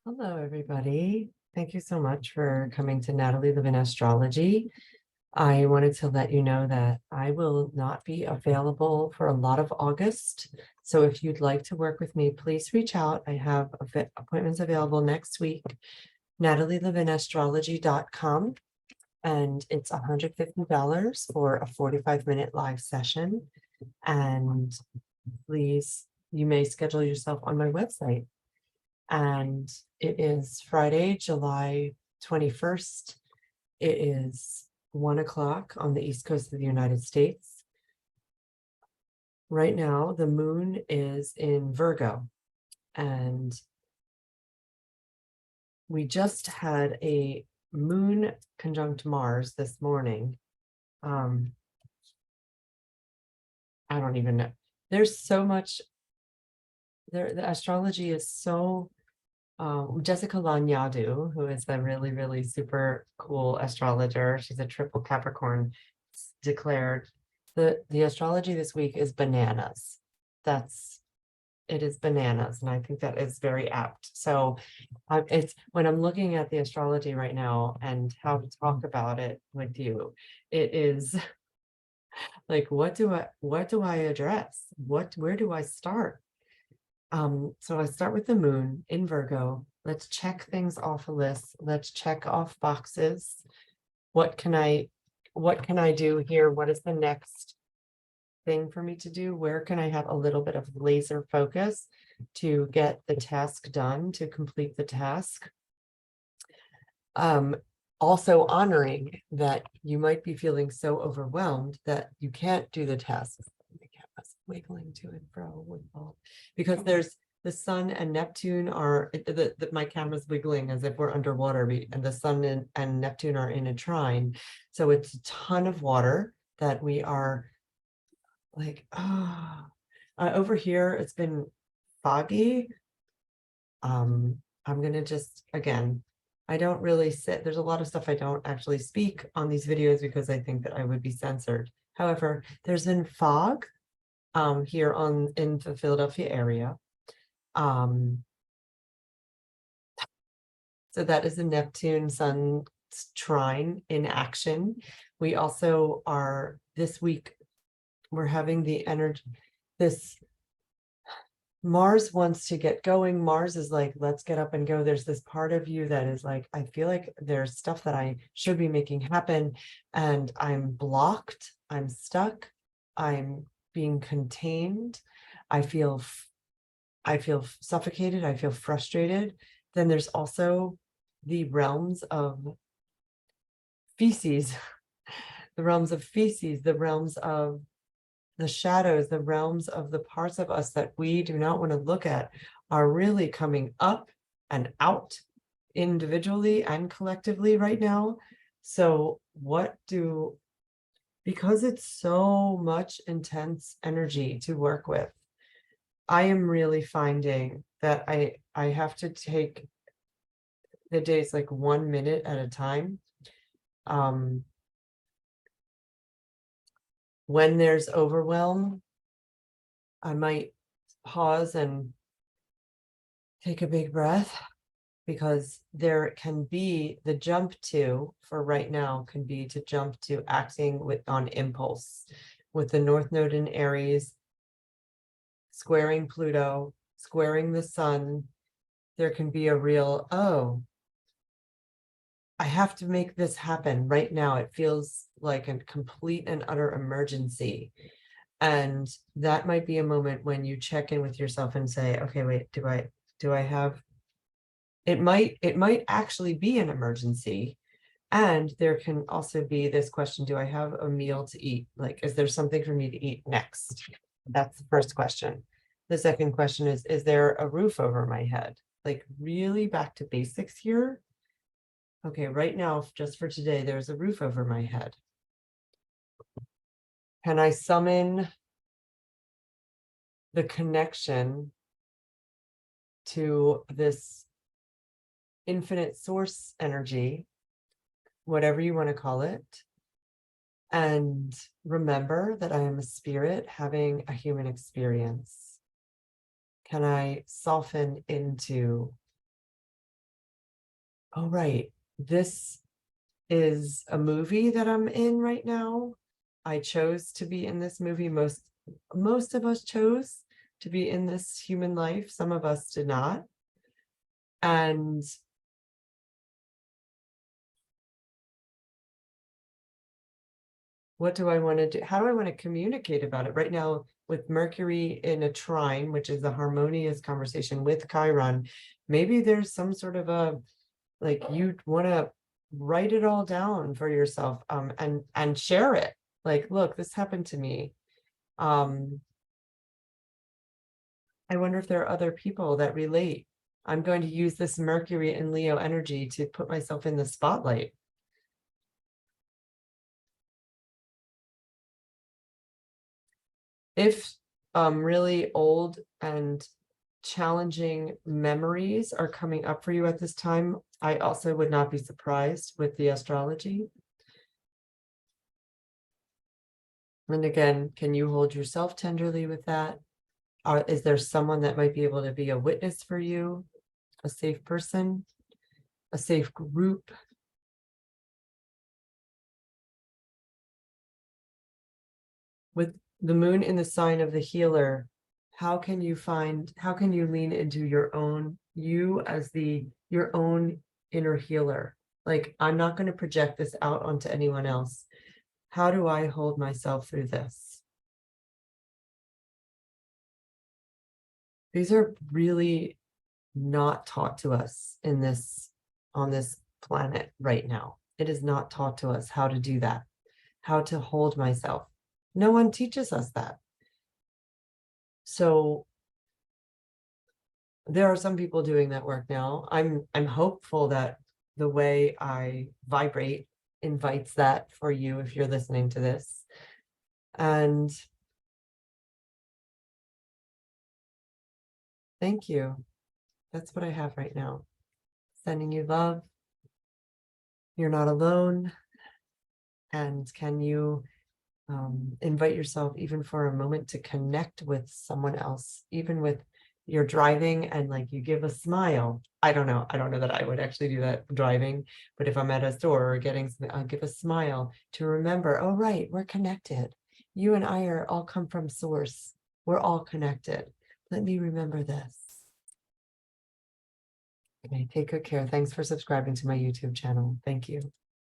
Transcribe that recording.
Hello, everybody. Thank you so much for coming to Natalie Levin Astrology. I wanted to let you know that I will not be available for a lot of August. So if you'd like to work with me, please reach out. I have appointments available next week, natalielevinastrology.com. And it's $150 for a 45-minute live session. And please, you may schedule yourself on my website. And it is Friday, July 21st. It is 1 o'clock on the East Coast of the United States. Right now, the moon is in Virgo, and we just had a moon conjunct Mars this morning. I don't even know. There's so much there. The astrology is so Jessica Lanyadoo, who is a really, really super cool astrologer. She's a triple Capricorn, declared the astrology this week is bananas. It is bananas, and I think that is very apt. So it's when I'm looking at the astrology right now and how to talk about it with you, it is like, what do I address? Where do I start? So I start with the moon in Virgo. Let's check things off a list. Let's check off boxes. What can I do here? What is the next thing for me to do? Where can I have a little bit of laser focus to get the task done, to complete the task? Also honoring that you might be feeling so overwhelmed that you can't do the task. The camera's wiggling to and fro because there's the sun and Neptune are my camera's wiggling as if we're underwater, and the sun and Neptune are in a trine. So it's a ton of water that we are like, over here it's been foggy. I'm gonna just, again, I don't really there's a lot of stuff I don't actually speak on these videos because I think that I would be censored. However, there's been fog here in the Philadelphia area. So that is the Neptune Sun trine in action. We also are, this week, we're having the energy, this Mars wants to get going. Mars is like, let's get up and go. There's this part of you that is like, I feel like there's stuff that I should be making happen, and I'm blocked, I'm stuck, I'm being contained. I feel suffocated, I feel frustrated. Then there's also the realms of feces, the realms of feces, the realms of the shadows, the realms of the parts of us that we do not want to look at are really coming up and out individually and collectively right now. So because it's so much intense energy to work with, I am really finding that I have to take the days like 1 minute at a time. When there's overwhelm, I might pause and take a big breath, because there can be the jump to, for right now, can be to jump to acting on impulse with the North Node in Aries, squaring Pluto, squaring the sun. There can be a real, oh, I have to make this happen right now. It feels like a complete and utter emergency. And that might be a moment when you check in with yourself and say, okay, wait, do I have, it might actually be an emergency. And there can also be this question, do I have a meal to eat? Like, is there something for me to eat next? That's the first question. The second question is there a roof over my head? Like, really back to basics here. Okay, right now, just for today, there's a roof over my head. Can I summon the connection to this infinite source energy, whatever you want to call it, and remember that I am a spirit having a human experience? Can I soften into oh, right. This is a movie that I'm in right now. I chose to be in this movie. Most of us chose to be in this human life. Some of us did not. And what do I want to do? How do I want to communicate about it right now with Mercury in a trine, which is a harmonious conversation with Chiron? Maybe there's some sort of a, like, you want to write it all down for yourself, and share it. Like, look, this happened to me. I wonder if there are other people that relate. I'm going to use this Mercury and Leo energy to put myself in the spotlight. If really old and challenging memories are coming up for you at this time, I also would not be surprised with the astrology. And again, can you hold yourself tenderly with that? Is there someone that might be able to be a witness for you, a safe person, a safe group? With the moon in the sign of the healer, how can you lean into you as your own inner healer? Like, I'm not going to project this out onto anyone else. How do I hold myself through this? These are really not taught to us on this planet right now. It is not taught to us how to do that, how to hold myself. No one teaches us that. So there are some people doing that work now. I'm hopeful that the way I vibrate invites that for you if you're listening to this. And thank you. That's what I have right now. Sending you love. You're not alone. And can you invite yourself even for a moment to connect with someone else, even with you're driving and like you give a smile. I don't know that I would actually do that driving, but if I'm at a store or getting something, I'll give a smile to remember, oh, right, we're connected. You and I are all come from source. We're all connected. Let me remember this. Okay, take good care. Thanks for subscribing to my YouTube channel. Thank you.